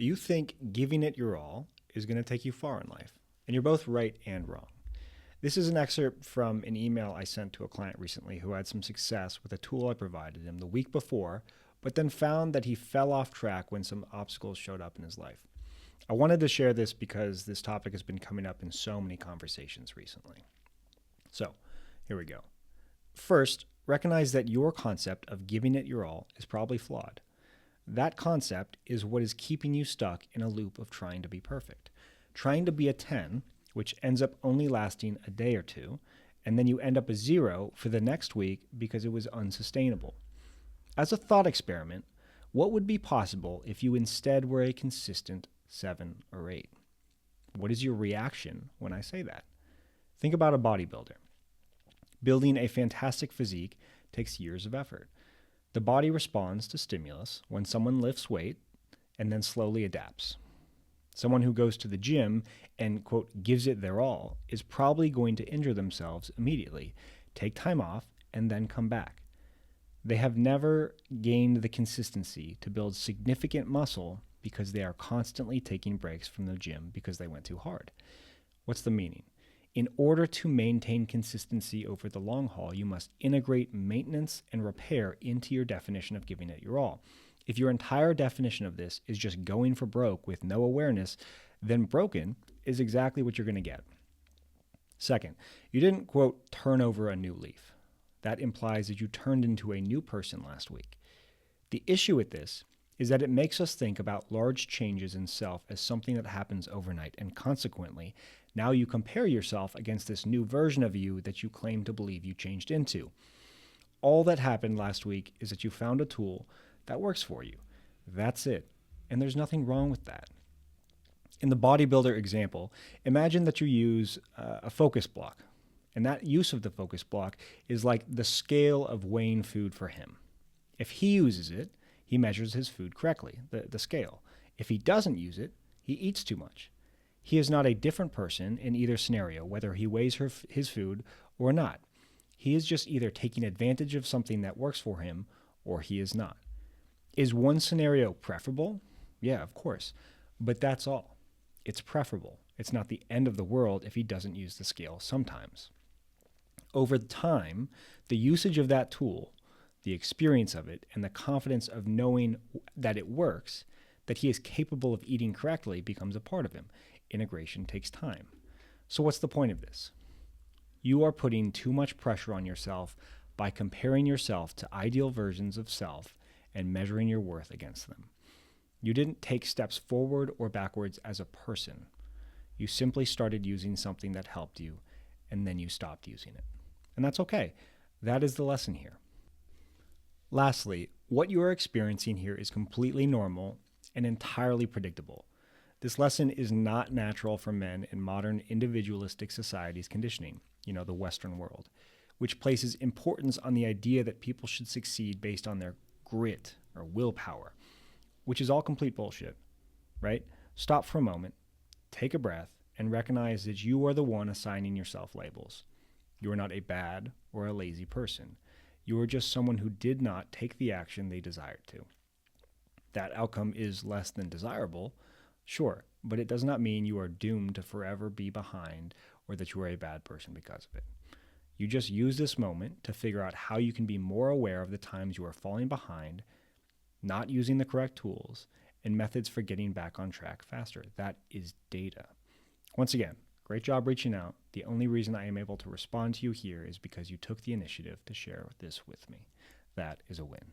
You think giving it your all is going to take you far in life, and you're both right and wrong. This is an excerpt from an email I sent to a client recently who had some success with a tool I provided him the week before, but then found that he fell off track when some obstacles showed up in his life. I wanted to share this because this topic has been coming up in so many conversations recently. So, here we go. First, recognize that your concept of giving it your all is probably flawed. That concept is what is keeping you stuck in a loop of trying to be perfect. Trying to be a 10, which ends up only lasting a day or two, and then you end up a 0 for the next week because it was unsustainable. As a thought experiment, what would be possible if you instead were a consistent 7 or 8? What is your reaction when I say that? Think about a bodybuilder. Building a fantastic physique takes years of effort. The body responds to stimulus when someone lifts weight and then slowly adapts. Someone who goes to the gym and, quote, gives it their all is probably going to injure themselves immediately, take time off, and then come back. They have never gained the consistency to build significant muscle because they are constantly taking breaks from the gym because they went too hard. What's the meaning? In order to maintain consistency over the long haul, you must integrate maintenance and repair into your definition of giving it your all. If your entire definition of this is just going for broke with no awareness, then broken is exactly what you're going to get. Second, you didn't, quote, turn over a new leaf. That implies that you turned into a new person last week. The issue with this is that it makes us think about large changes in self as something that happens overnight, and consequently, now you compare yourself against this new version of you that you claim to believe you changed into. All that happened last week is that you found a tool that works for you. That's it. And there's nothing wrong with that. In the bodybuilder example, imagine that you use a focus block. And that use of the focus block is like the scale of weighing food for him. If he uses it, he measures his food correctly, the scale. If he doesn't use it, he eats too much. He is not a different person in either scenario, whether he weighs his food or not. He is just either taking advantage of something that works for him or he is not. Is one scenario preferable? Yeah, of course. But that's all. It's preferable. It's not the end of the world if he doesn't use the scale sometimes. Over time, the usage of that tool, the experience of it, and the confidence of knowing that it works, that he is capable of eating correctly, becomes a part of him. Integration takes time. So what's the point of this? You are putting too much pressure on yourself by comparing yourself to ideal versions of self and measuring your worth against them. You didn't take steps forward or backwards as a person. You simply started using something that helped you, and then you stopped using it. And that's okay. That is the lesson here. Lastly, what you are experiencing here is completely normal and entirely predictable. This lesson is not natural for men in modern individualistic society's conditioning, the Western world, which places importance on the idea that people should succeed based on their grit or willpower, which is all complete bullshit, right? Stop for a moment, take a breath, and recognize that you are the one assigning yourself labels. You are not a bad or a lazy person. You are just someone who did not take the action they desired to. That outcome is less than desirable, sure, but it does not mean you are doomed to forever be behind or that you are a bad person because of it. You just use this moment to figure out how you can be more aware of the times you are falling behind, not using the correct tools, and methods for getting back on track faster. That is data. Once again, great job reaching out. The only reason I am able to respond to you here is because you took the initiative to share this with me. That is a win.